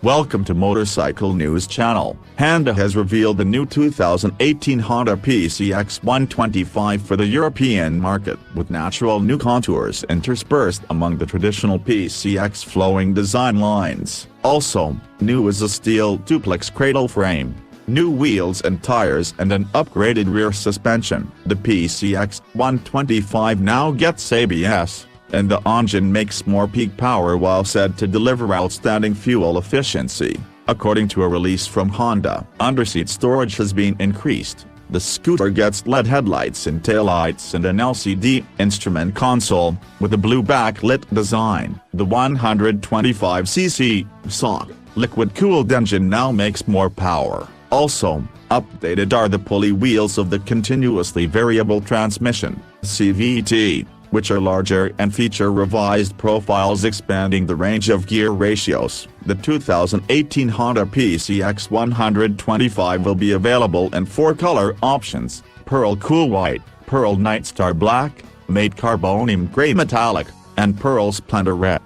Welcome to Motorcycle News Channel. Honda has revealed the new 2018 Honda PCX125 for the European market, with natural new contours interspersed among the traditional PCX flowing design lines. Also, new is a steel duplex cradle frame, new wheels and tires and an upgraded rear suspension. The PCX125 now gets ABS, and the engine makes more peak power while said to deliver outstanding fuel efficiency. According to a release from Honda, underseat storage has been increased. The scooter gets LED headlights and taillights and an LCD instrument console, with a blue backlit design. The 125cc SOC liquid-cooled engine now makes more power. Also, updated are the pulley wheels of the continuously variable transmission (CVT), which are larger and feature revised profiles expanding the range of gear ratios. The 2018 Honda PCX125 will be available in 4 color options: Pearl Cool White, Pearl Night Star Black, Matte Carbonium Gray Metallic, and Pearl Splendor Red.